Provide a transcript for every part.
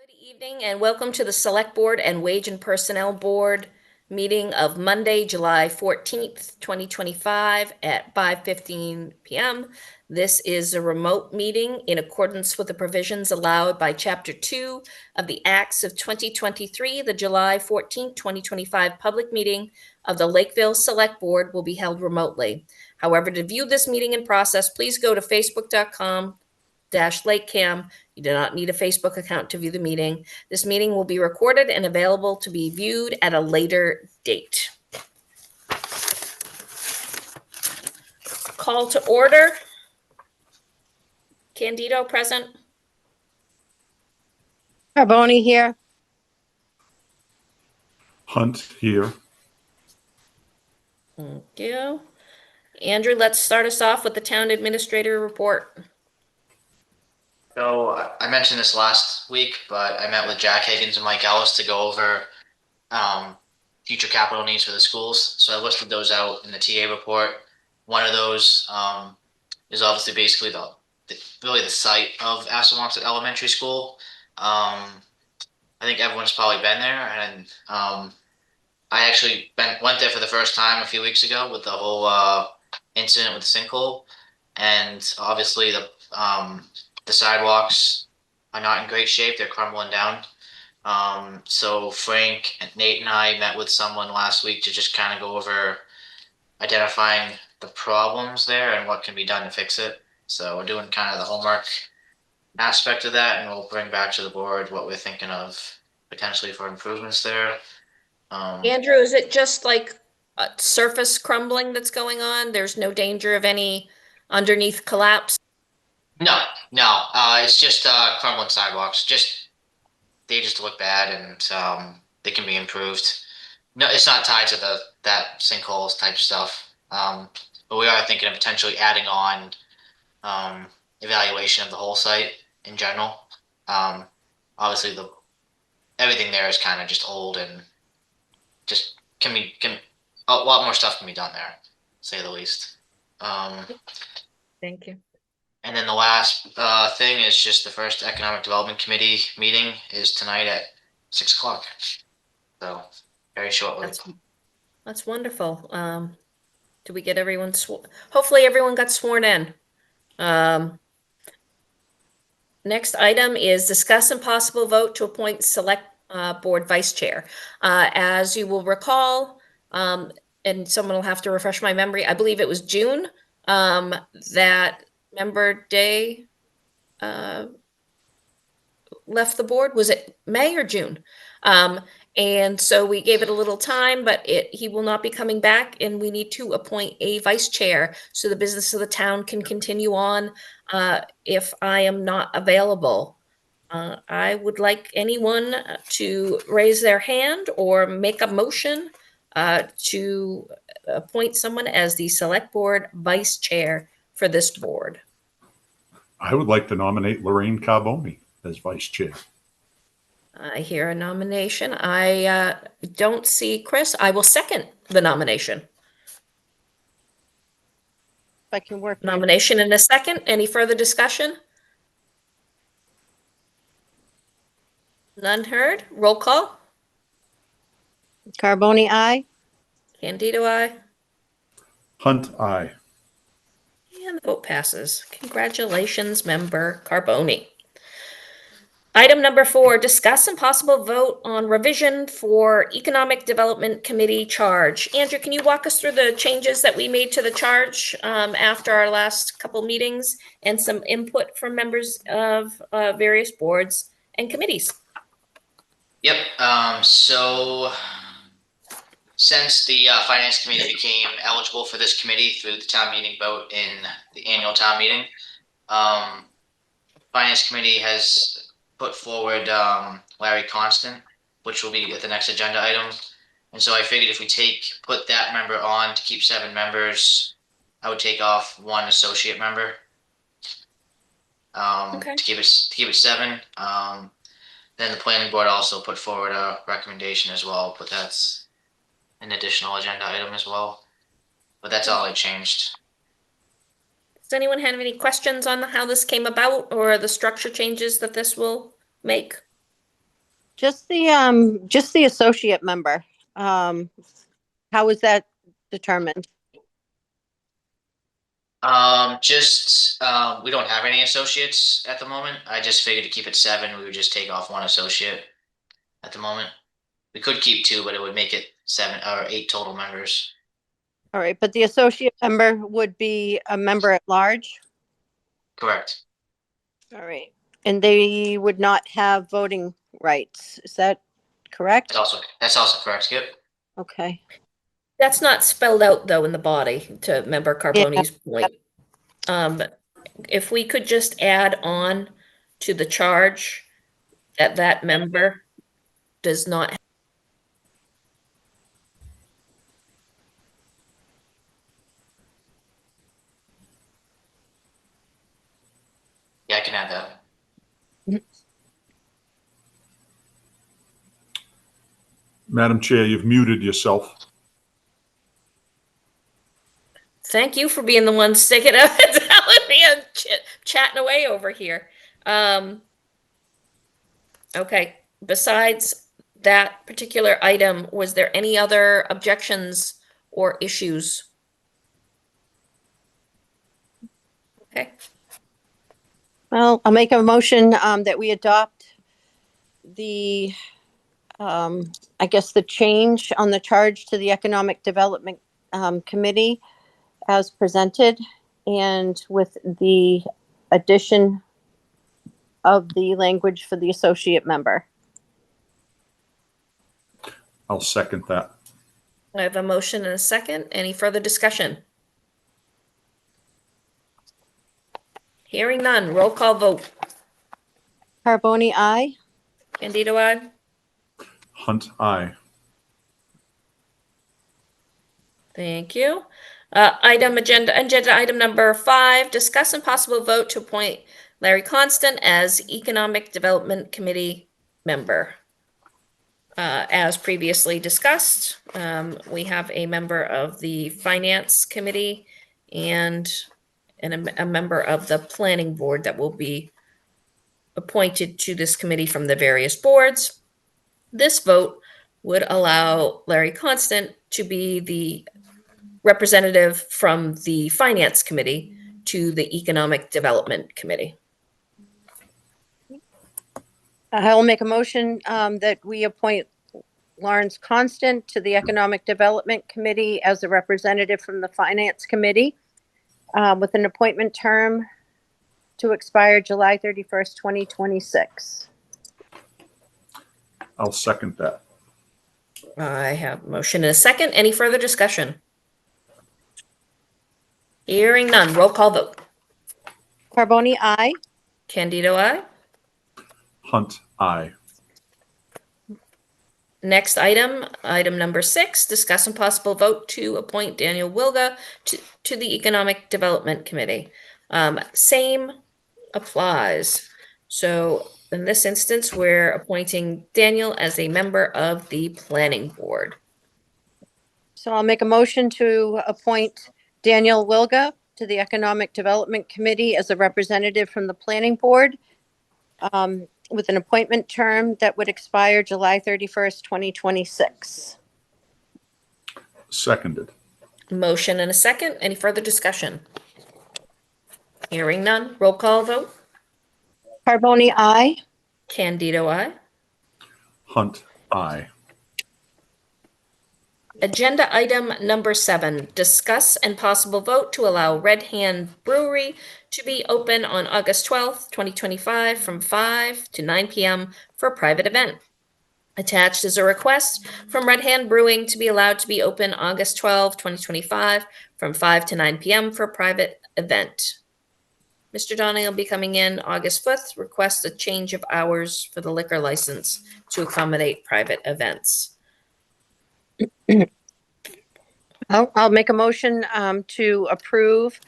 Good evening and welcome to the Select Board and Wage and Personnel Board meeting of Monday, July 14th, 2025 at 5:15 p.m. This is a remote meeting in accordance with the provisions allowed by Chapter 2 of the Acts of 2023. The July 14th, 2025 public meeting of the Lakeville Select Board will be held remotely. However, to view this meeting in process, please go to facebook.com/LakeCAM. You do not need a Facebook account to view the meeting. This meeting will be recorded and available to be viewed at a later date. Call to order. Candido present. Carboni here. Hunt here. Thank you. Andrew, let's start us off with the town administrator report. So I mentioned this last week, but I met with Jack Higgins and Mike Ellis to go over future capital needs for the schools. So I listed those out in the TA report. One of those is obviously basically really the site of Assawamsett Elementary School. I think everyone's probably been there, and I actually went there for the first time a few weeks ago with the whole incident with the sinkhole, and obviously the sidewalks are not in great shape. They're crumbling down. So Frank and Nate and I met with someone last week to just kind of go over identifying the problems there and what can be done to fix it. So we're doing kind of the homework aspect of that, and we'll bring back to the board what we're thinking of potentially for improvements there. Andrew, is it just like surface crumbling that's going on? There's no danger of any underneath collapse? No, it's just crumbling sidewalks. They just look bad, and they can be improved. No, it's not tied to that sinkholes type stuff. But we are thinking of potentially adding on evaluation of the whole site in general. Obviously, everything there is kind of just old and just can a lot more stuff can be done there, to say the least. Thank you. And then the last thing is just the first Economic Development Committee meeting is tonight at 6 o'clock. So very shortly. That's wonderful. Do we get everyone hopefully everyone got sworn in. Next item is discuss and possible vote to appoint select board vice chair. As you will recall, and someone will have to refresh my memory, I believe it was June that Member Day left the board. Was it May or June? And so we gave it a little time, but he will not be coming back, and we need to appoint a vice chair so the business of the town can continue on if I am not available. I would like anyone to raise their hand or make a motion to appoint someone as the select board vice chair for this board. I would like to nominate Lorraine Carboni as vice chair. I hear a nomination. I don't see Chris. I will second the nomination. If I can work. Nomination in a second. Any further discussion? None heard. Roll call. Carboni, aye. Candido, aye. Hunt, aye. And the vote passes. Congratulations, Member Carboni. Item number 4, discuss and possible vote on revision for Economic Development Committee charge. Andrew, can you walk us through the changes that we made to the charge after our last couple meetings and some input from members of various boards and committees? Yep. So since the Finance Committee became eligible for this committee through the town meeting vote in the annual town meeting, Finance Committee has put forward Larry Constant, which will be at the next agenda item. And so I figured if we put that member on to keep 7 members, I would take off 1 associate member Okay. to keep it 7. Then the planning board also put forward a recommendation as well, but that's an additional agenda item as well. But that's all I changed. Does anyone have any questions on how this came about or the structure changes that this will make? Just the associate member. How is that determined? We don't have any associates at the moment. I just figured to keep it 7, we would just take off 1 associate at the moment. We could keep 2, but it would make it 7 or 8 total members. All right, but the associate member would be a member at large? Correct. All right, and they would not have voting rights. Is that correct? That's also correct, Skip. Okay. That's not spelled out though in the body, to Member Carboni's point. If we could just add on to the charge that member does not. Yeah, I can add that. Madam Chair, you've muted yourself. Thank you for being the one sticking up and telling me and chatting away over here. Okay, besides that particular item, was there any other objections or issues? Okay, Well, I'll make a motion that we adopt the, I guess, the change on the charge to the Economic Development Committee as presented, and with the addition of the language for the associate member. I'll second that. I have a motion and a second. Any further discussion? Hearing none, roll call vote. Carboni, aye. Candido, aye? Hunt, aye. Thank you. Agenda item number 5, discuss and possible vote to appoint Larry Constant as Economic Development Committee member. As previously discussed, we have a member of the Finance Committee and a member of the Planning Board that will be appointed to this committee from the various boards. This vote would allow Larry Constant to be the representative from the Finance Committee to the Economic Development Committee. I will make a motion that we appoint Lawrence Constant to the Economic Development Committee as a representative from the Finance Committee with an appointment term to expire July 31st, 2026. I'll second that. I have a motion and a second. Any further discussion? Hearing none, roll call vote. Carboni, aye. Candido, aye? Hunt, aye. Next item number 6, discuss and possible vote to appoint Daniel Wilga to the Economic Development Committee. Same applies. So in this instance, we're appointing Daniel as a member of the Planning Board. So I'll make a motion to appoint Daniel Wilga to the Economic Development Committee as a representative from the Planning Board with an appointment term that would expire July 31st, 2026. Seconded. Motion and a second. Any further discussion? Hearing none, roll call vote. Carboni, aye. Candido, aye? Hunt, aye. Agenda item number 7, discuss and possible vote to allow Red Hand Brewery to be open on August 12th, 2025 from 5 to 9 p.m. for a private event. Attached is a request from Red Hand Brewing to be allowed to be open August 12, 2025 from 5 to 9 p.m. for a private event. Mr. Donning will be coming in August 5th, request a change of hours for the liquor license to accommodate private events. I'll make a motion to approve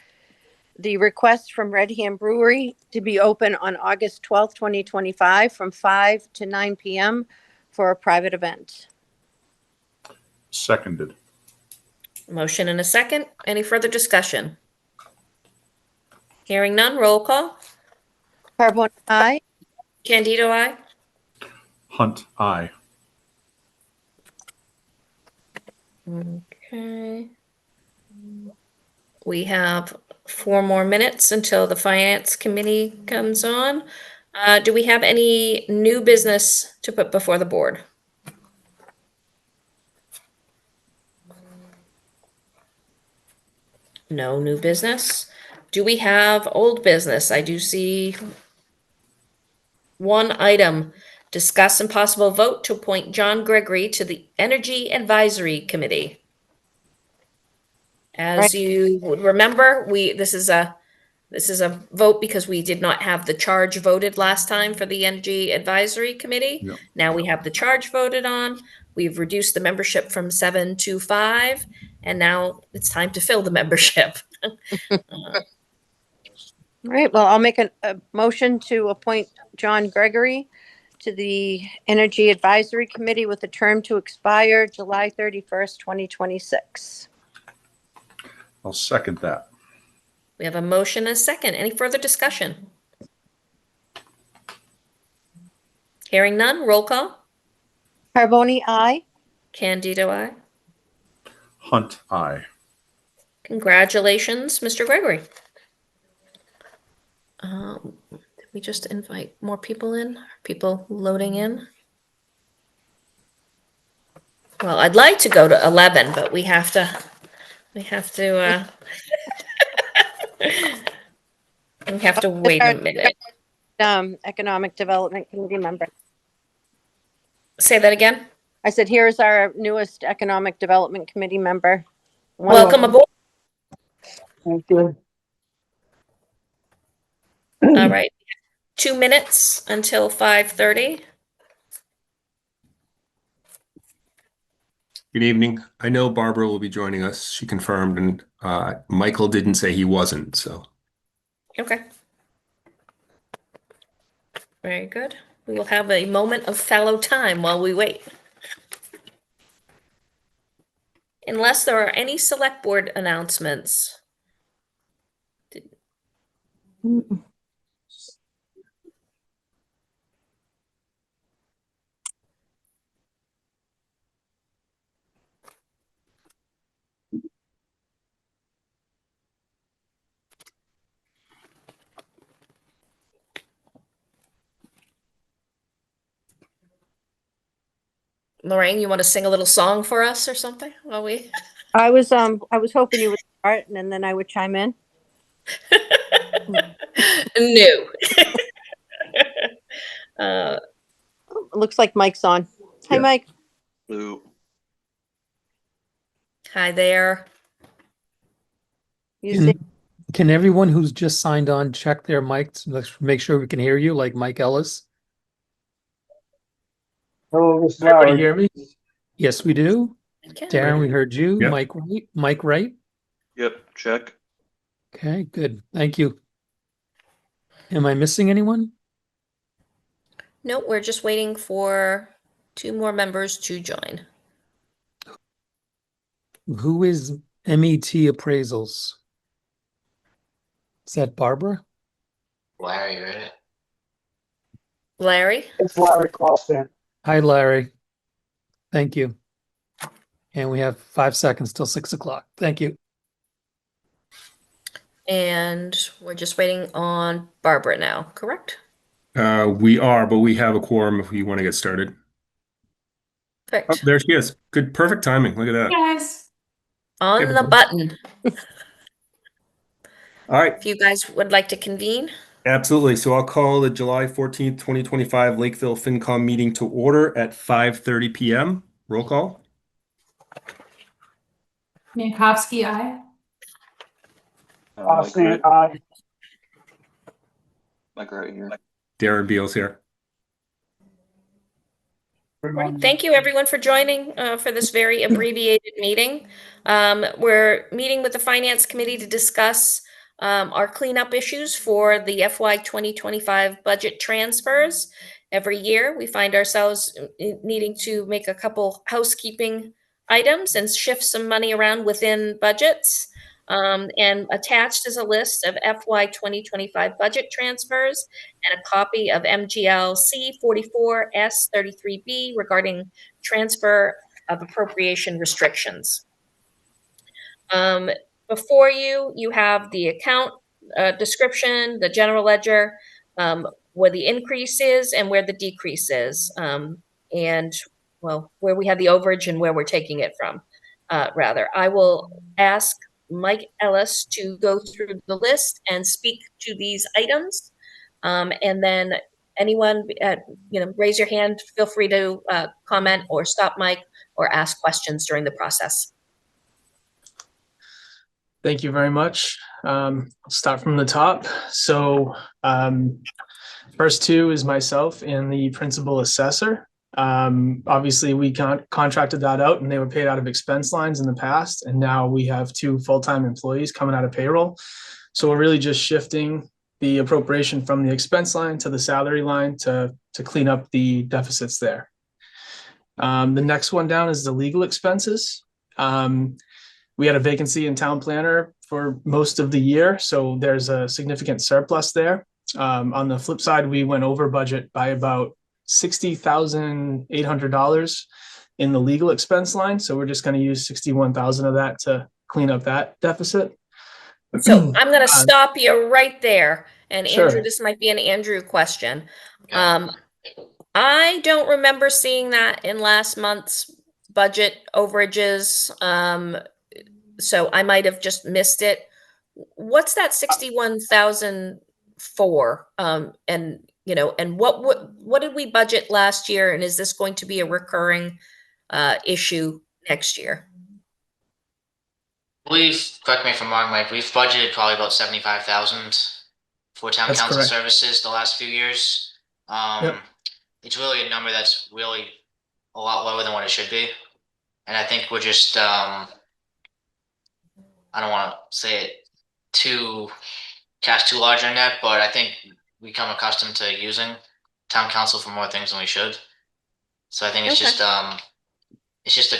the request from Red Hand Brewery to be open on August 12th, 2025 from 5 to 9 p.m. for a private event. Seconded. Motion and a second. Any further discussion? Hearing none, roll call. Carboni, aye. Candido, aye? Hunt, aye. Okay. We have 4 more minutes until the finance committee comes on. Do we have any new business to put before the board? No new business. Do we have old business? I do see one item. Discuss and possible vote to appoint John Gregory to the Energy Advisory Committee. As Right. you would remember, this is a vote because we did not have the charge voted last time for the Energy Advisory Committee. Yep. Now we have the charge voted on. We've reduced the membership from 7 to 5, and now it's time to fill the membership. All right, well, I'll make a motion to appoint John Gregory to the Energy Advisory Committee with a term to expire July 31st, 2026. I'll second that. We have a motion and a second. Any further discussion? Hearing none, roll call. Carboni, aye. Candido, aye. Hunt, aye. Congratulations, Mr. Gregory. Did we just invite more people in? Are people loading in? Well, I'd like to go to 11, but we have to, we have to wait a minute. Economic Development Committee member. Say that again. I said, here's our newest Economic Development Committee member. Welcome aboard. Thank you. All right. 2 minutes until 5:30. Good evening. I know Barbara will be joining us. She confirmed, and Michael didn't say he wasn't, so. Okay. Very good. We will have a moment of fallow time while we wait. Unless there are any select board announcements. Lorraine, you want to sing a little song for us or something while we? I was hoping you would start and then I would chime in. No. It looks like Mike's on. Hi, Yeah. Mike. Hi there. You see? Can everyone who's just signed on check their mics? Let's make sure we can hear you, like Mike Ellis. Hello, Mr. Everybody hear me? Yes, we do. Okay. Darren, we heard you. Yep. Mike Wright. Mike Wright. Yep, check. Okay, good. Thank you. Am I missing anyone? No, we're just waiting for 2 more members to join. Who is MET Appraisals? Is that Barbara? Larry, right? Larry? It's Larry Clausen. Hi, Larry. Thank you. And we have 5 seconds till 6 o'clock. Thank you. And we're just waiting on Barbara now, correct? We are, but we have a quorum if you want to get started. Oh, Perfect. there she is. Good, perfect timing. Look at that. Yes. On the button. All right, If you guys would like to convene. absolutely. So I'll call the July 14th, 2025 Lakeville FinCom meeting to order at 5:30 p.m. Roll call. Minkowski, aye. Austin, aye. Like right here. Darren Beals here. Right. Thank you, everyone, for joining for this very abbreviated meeting. We're meeting with the Finance Committee to discuss our cleanup issues for the FY 2025 budget transfers. Every year, we find ourselves needing to make a couple housekeeping items and shift some money around within budgets. And attached is a list of FY 2025 budget transfers and a copy of MGL C44S33B regarding transfer of appropriation restrictions. Before you, you have the account description, the general ledger, where the increase is and where the decrease is, and well, where we have the overage and where we're taking it from. Rather, I will ask Mike Ellis to go through the list and speak to these items, and then anyone, raise your hand. Feel free to comment or stop Mike or ask questions during the process. Thank you very much. I'll start from the top. So first two is myself and the principal assessor. Obviously, we contracted that out and they were paid out of expense lines in the past. And now we have two full-time employees coming out of payroll. So we're really just shifting the appropriation from the expense line to the salary line to clean up the deficits there. The next one down is the legal expenses. We had a vacancy in town planner for most of the year, so there's a significant surplus there. On the flip side, we went over budget by about $60,800 in the legal expense line. So we're just going to use 61,000 of that to clean up that deficit. So I'm going to stop you right there. And Andrew, Sure. this might be an Andrew question. Okay. I don't remember seeing that in last month's budget overages. So I might have just missed it. What's that 61,000 for? And what did we budget last year? And is this going to be a recurring issue next year? I believe, correct me if I'm wrong, Mike, we've budgeted probably about 75,000 for town That's council correct. services the last few years. Yep. It's really a number that's really a lot lower than what it should be. And I think we're just, I don't want to say it cast too large a net, but I think we become accustomed to using town council for more things than we should. So I think it's Okay. just a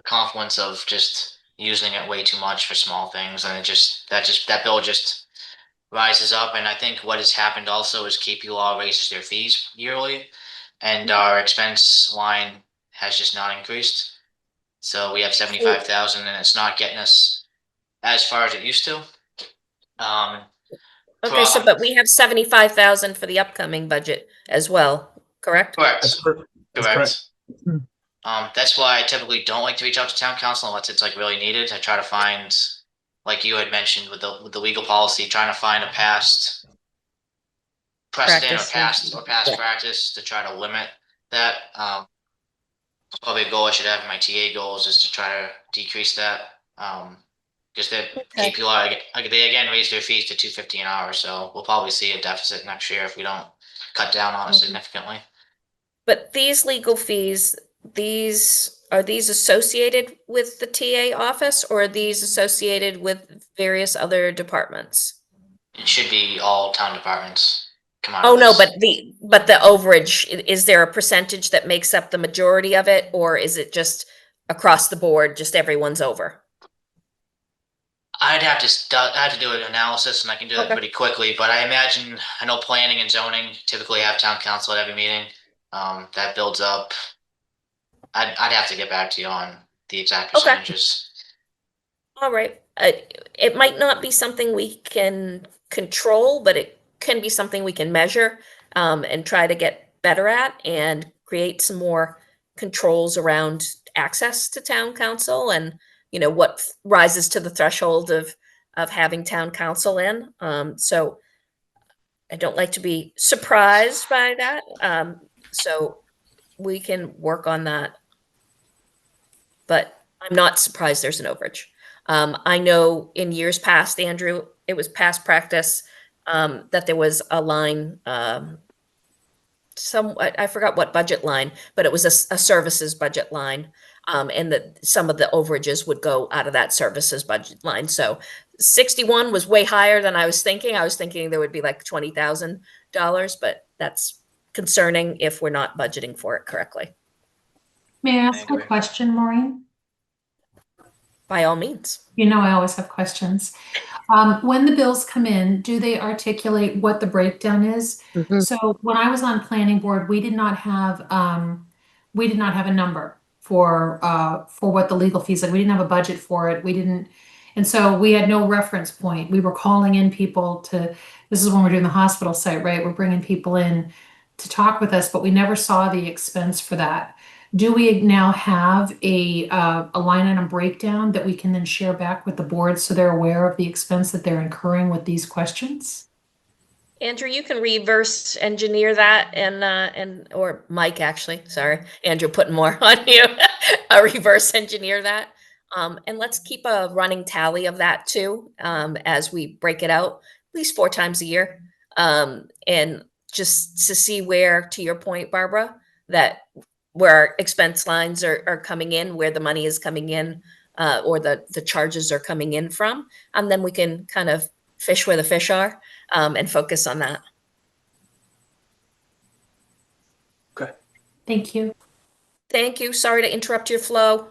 confluence of just using it way too much for small things, and that bill just rises up. And I think what has happened also is KP Law raises their fees yearly, and our expense line has just not increased. So we have 75,000, and it's not getting us as far as it used to. Okay, so but we have 75,000 for the upcoming budget as well, correct? Correct. That's Correct. correct. That's why I typically don't like to reach out to town council unless it's like really needed. I try to find, like you had mentioned with the legal policy, trying to find a past precedent Practice. or past Yeah. practice to try to limit that. Probably a goal I should have in my TA goals is to try to decrease that. Because Okay. KPI, they again raised their fees to $250 an hour, so we'll probably see a deficit next year if we don't cut down on it significantly. But these legal fees, are these associated with the TA office or are these associated with various other departments? It should be all town departments come out Oh, of no, this. but the overage, is there a percentage that makes up the majority of it, or is it just across the board, just everyone's over? I have to do an analysis, and I can do that Okay. pretty quickly. But I know planning and zoning typically have town council at every meeting. That builds up. I'd have to get back to you on the exact Okay. percentages. All right. It might not be something we can control, but it can be something we can measure, and try to get better at and create some more controls around access to town council and, what rises to the threshold of having town council in. So I don't like to be surprised by that. So we can work on that. But I'm not surprised there's an overage. I know in years past, Andrew, it was past practice that there was a line, I forgot what budget line, but it was a services budget line, and that some of the overages would go out of that services budget line. So 61 was way higher than I was thinking. I was thinking there would be like $20,000, but that's concerning if we're not budgeting for it correctly. May I I ask a agree. question, Maureen? by all means. You know, I always have questions. When the bills come in, do they articulate what the breakdown is? Mhm. So when I was on planning board, we did not have a number for what the legal fees, like we didn't have a budget for it. We didn't, and so we had no reference point. We were calling in people to, this is when we're doing the hospital site, right? We're bringing people in to talk with us, but we never saw the expense for that. Do we now have a line item breakdown that we can then share back with the board so they're aware of the expense that they're incurring with these questions? Andrew, you can reverse engineer that or Mike, actually, sorry, Andrew, putting more on you, reverse engineer that. And let's keep a running tally of that too, as we break it out, at least 4 times a year. And just to see where, to your point, Barbara, that where our expense lines are coming in, where the money is coming in, or the charges are coming in from, and then we can kind of fish where the fish are, and focus on that. Okay. Thank you. Thank you. Sorry to interrupt your flow.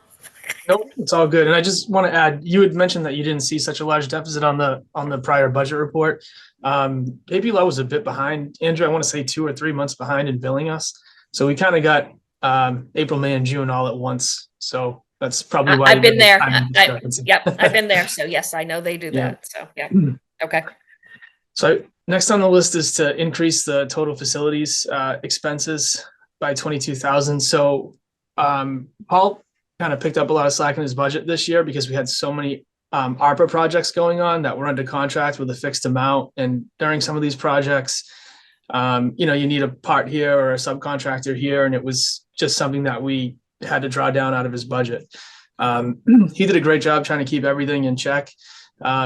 Nope, it's all good. And I just want to add, you had mentioned that you didn't see such a large deficit on the prior budget report. AP Law was a bit behind. Andrew, I want to say 2 or 3 months behind in billing us. So we kind of got April, May, and June all at once. So that's probably why I've been there. timing discrepancy. Yep, I've been there. So yes, I know they do Yeah. that. So yeah. Okay. So next on the list is to increase the total facilities expenses by 22,000. So Paul kind of picked up a lot of slack in his budget this year because we had so many ARPA projects going on that were under contract with a fixed amount. And during some of these projects, you need a part here or a subcontractor here, and it was just something that we had to draw down out of his budget. He did a great job trying to keep everything in check.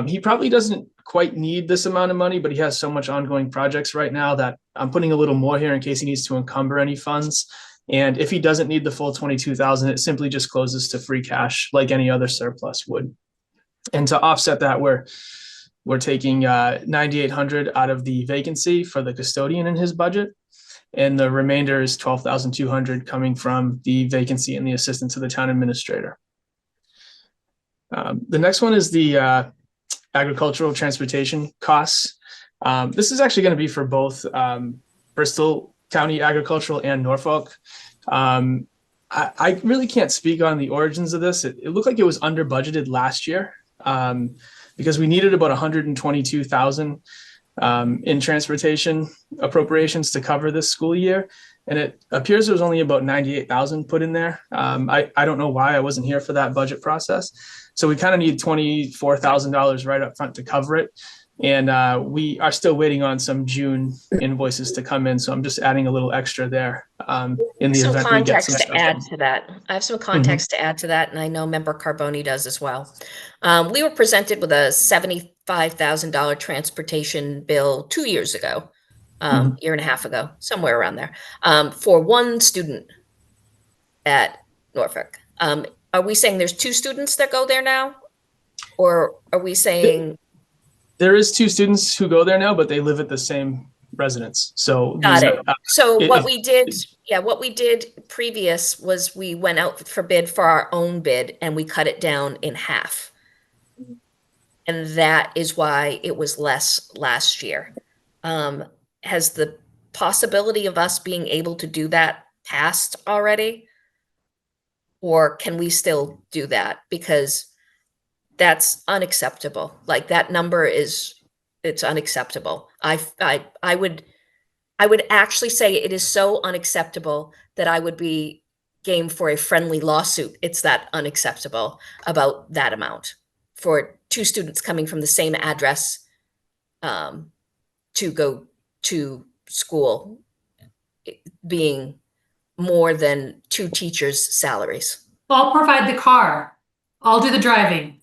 He probably doesn't quite need this amount of money, but he has so much ongoing projects right now that I'm putting a little more here in case he needs to encumber any funds. And if he doesn't need the full 22,000, it simply just closes to free cash like any other surplus would. And to offset that, we're taking 9,800 out of the vacancy for the custodian in his budget. And the remainder is 12,200 coming from the vacancy in the assistant to the town administrator. The next one is the agricultural transportation costs. This is actually going to be for both Bristol County Agricultural and Norfolk. I really can't speak on the origins of this. It looked like it was under budgeted last year because we needed about 122,000 in transportation appropriations to cover this school year. And it appears there was only about 98,000 put in there. I don't know why. I wasn't here for that budget process. So we kind of need $24,000 right up front to cover it. And we are still waiting on some June invoices to come in. So I'm just adding a little extra there in the event we get some context to add to that. I have some context to add to that, and I know Member Carboni does as well. We were presented with a $75,000 transportation bill 2 years ago, year and a half ago, somewhere around there, for one student at Norfolk. Are we saying there's 2 students that go there now? Or are we saying... There is 2 students who go there now, but they live at the same residence. So got it. So what we did previous was we went out for bid for our own bid and we cut it down in half. And that is why it was less last year. Has the possibility of us being able to do that passed already? Or can we still do that? Because that's unacceptable. Like that number it's unacceptable. I would actually say it is so unacceptable that I would be game for a friendly lawsuit. It's that unacceptable about that amount for 2 students coming from the same address to go to school being more than 2 teachers' salaries. I'll provide the car. I'll do the driving.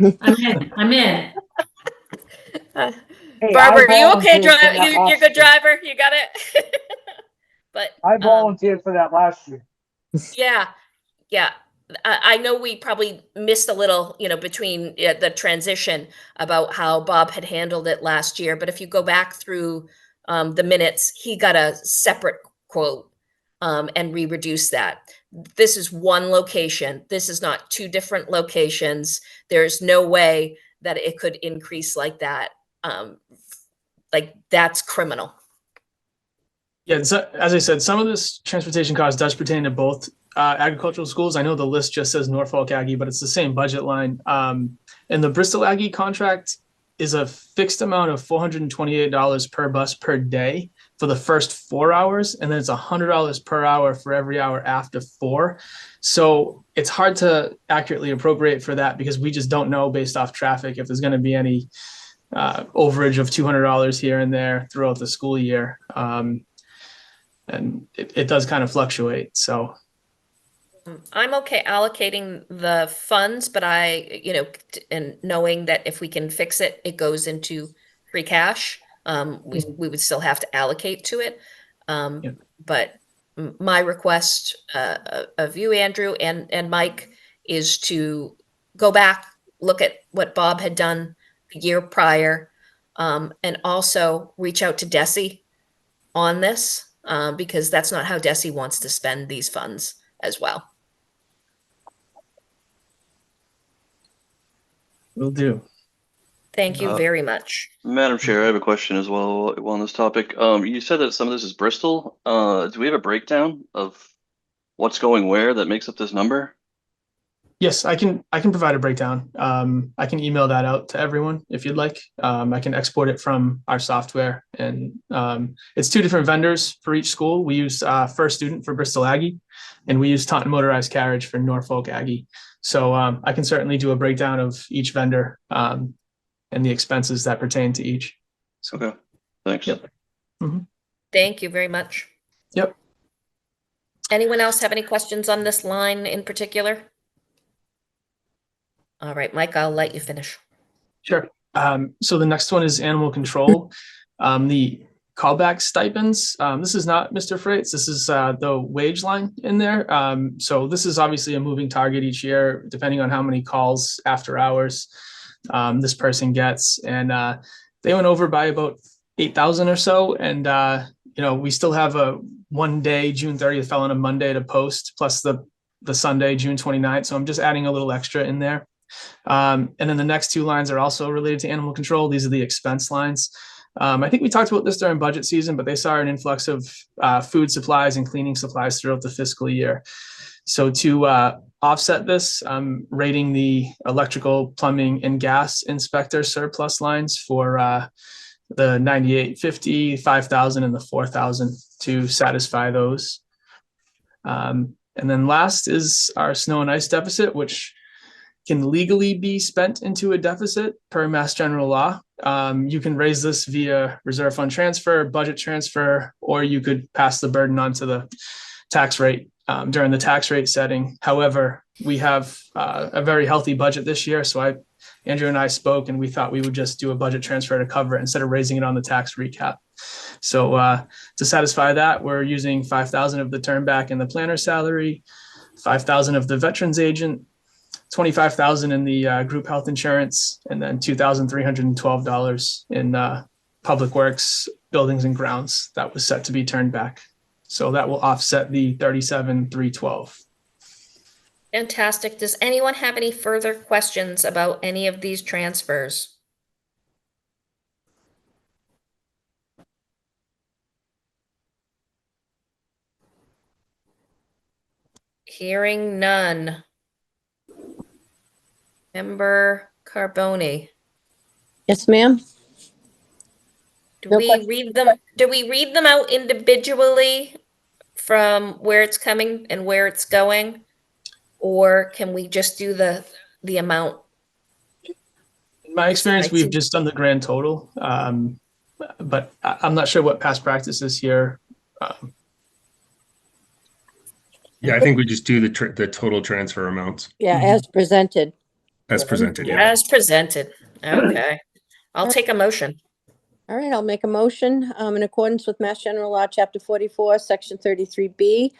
I'm in. Hey, Barbara, are you okay? volunteered for that You're a last good year. driver. You got it. But I volunteered for that last year. yeah. I know we probably missed a little, between the transition about how Bob had handled it last year. But if you go back through the minutes, he got a separate quote and reduce that. This is one location. This is not two different locations. There's no way that it could increase like that. Like that's criminal. Yeah, so, as I said, some of this transportation cost does pertain to both agricultural schools. I know the list just says Norfolk Aggie, but it's the same budget line. And the Bristol Aggie contract is a fixed amount of $428 per bus per day for the first 4 hours, and then it's $100 per hour for every hour after 4. So it's hard to accurately appropriate for that because we just don't know based off traffic if there's going to be any overage of $200 here and there throughout the school year. And it does kind of fluctuate. So I'm okay allocating the funds, but and knowing that if we can fix it, it goes into free cash. We would still have to allocate to it. Yeah. But my request of you, Andrew, and Mike, is to go back, look at what Bob had done the year prior, and also reach out to Desi on this, because that's not how Desi wants to spend these funds as well. will do. Thank you very much. Madam Chair, I have a question as well on this topic. You said that some of this is Bristol. Do we have a breakdown of what's going where that makes up this number? Yes, I can provide a breakdown. I can email that out to everyone if you'd like. I can export it from our software, and it's 2 different vendors for each school. We use First Student for Bristol Aggie, and we use Taunton Motorized Carriage for Norfolk Aggie. So I can certainly do a breakdown of each vendor and the expenses that pertain to each. So, Okay, thanks. Yep. Thank you very much. Yep. Anyone else have any questions on this line in particular? All right, Mike, I'll let you finish. Sure. So the next one is animal control. The callback stipends. This is not Mr. Freights. This is the wage line in there. So this is obviously a moving target each year, depending on how many calls after hours this person gets. And they went over by about 8,000 or so. And, we still have a 1 day, June 30th fell on a Monday to post, plus the Sunday, June 29th. So I'm just adding a little extra in there. And then the next 2 lines are also related to animal control. These are the expense lines. I think we talked about this during budget season, but they saw an influx of food supplies and cleaning supplies throughout the fiscal year. So to offset this, I'm rating the electrical, plumbing, and gas inspector surplus lines for the 9850, 5,000, and the 4,000 to satisfy those. And then last is our snow and ice deficit, which can legally be spent into a deficit per Mass General Law. You can raise this via reserve fund transfer, budget transfer, or you could pass the burden onto the tax rate during the tax rate setting. However, we have a very healthy budget this year, so Andrew and I spoke, and we thought we would just do a budget transfer to cover it instead of raising it on the tax recap. So to satisfy that, we're using 5,000 of the turnback in the planner salary, 5,000 of the veterans agent, 25,000 in the group health insurance, and then $2,312 in public works, buildings and grounds that was set to be turned back. So that will offset the 37,312. Fantastic. Does anyone have any further questions about any of these transfers? Hearing none. Member Carboni, Yes, ma'am. do No we question. read them out individually from where it's coming and where it's going? Or can we just do the amount? In my experience, I we've see. just done the grand total, but I'm not sure what past practice is here. Yeah, I think we just do the total transfer amounts Yeah, as presented. as presented. Yeah. As presented. Okay. I'll take a motion. All right, I'll make a motion in accordance with Mass General Law, Chapter 44, Section 33B,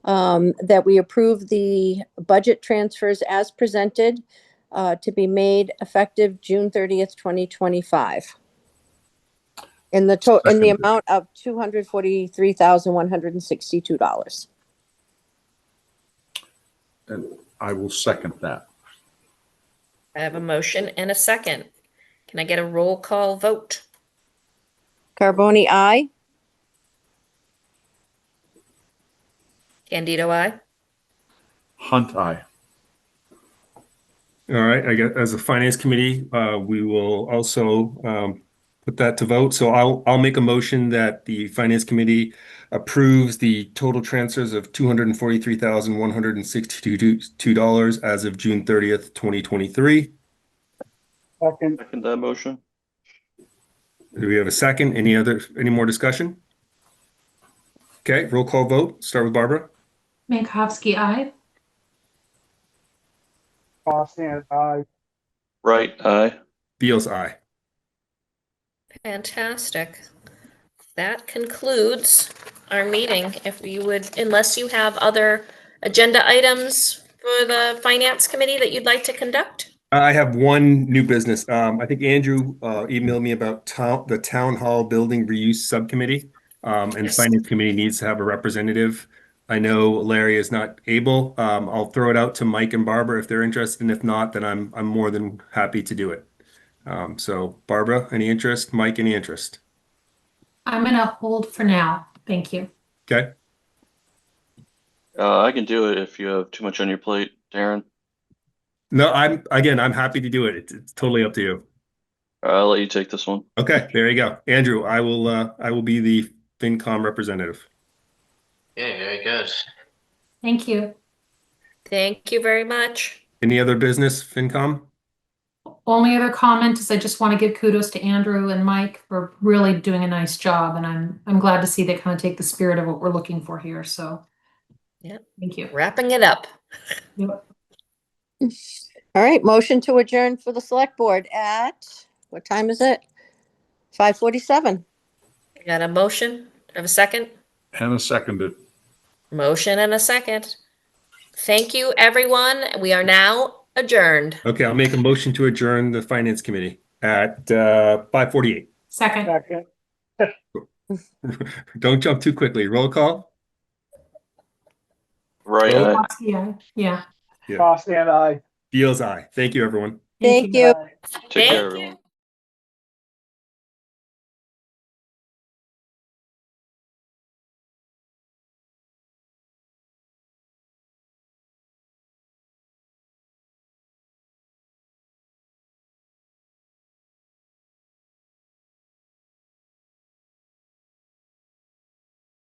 that we approve the budget transfers as presented to be made effective June 30th, 2025. in the Seconded. amount of $243,162. And I will second that. I have a motion and a second. Can I get a roll call vote? Carboni, aye. Candido, I. Hunt, aye. All right, I guess as a finance committee, we will also put that to vote. So I'll make a motion that the finance committee approves the total transfers of $243,162 as of June 30th, 2023. Second, Second that motion. Do we have a second? Any more discussion? Okay, roll call vote. Start with Barbara. Mankowski, aye. Boston, aye. Right, aye. Beals, aye. Fantastic. That concludes our meeting. If you would, unless you have other agenda items for the finance committee that you'd like to conduct? I have one new business. I think Andrew emailed me about the town hall building reuse subcommittee. And Yes. finance committee needs to have a representative. I know Larry is not able. I'll throw it out to Mike and Barbara if they're interested, and if not, then I'm more than happy to do it. So Barbara, any interest? Mike, any interest? I'm gonna hold for now. Thank you. Okay. I can do it if you have too much on your plate, Darren. No, I'm happy to do it. It's totally up to you. I'll let you take this one. Okay, there you go. Andrew, I will be the FinCom representative. Okay, very good. Thank you. Thank you very much. Any other business, FinCom? Only other comment is I just want to give kudos to Andrew and Mike for really doing a nice job, and I'm glad to see they kind of take the spirit of what we're looking for here. So, Yep. thank you. Wrapping it up. Yep. All right, motion to adjourn for the select board at, what time is it? 5:47. Got a motion? Have a second? And a seconded. Motion and a second. Thank you, everyone. We are now adjourned. Okay, I'll make a motion to adjourn the finance committee at 5:48. Second. Second, Don't jump too quickly. Roll call. Right, Vote. aye. Yeah. Yeah. Yeah. Boston, aye. Beals, aye. Thank you, everyone. Thank you. Aye. Take care, Thank everyone. you.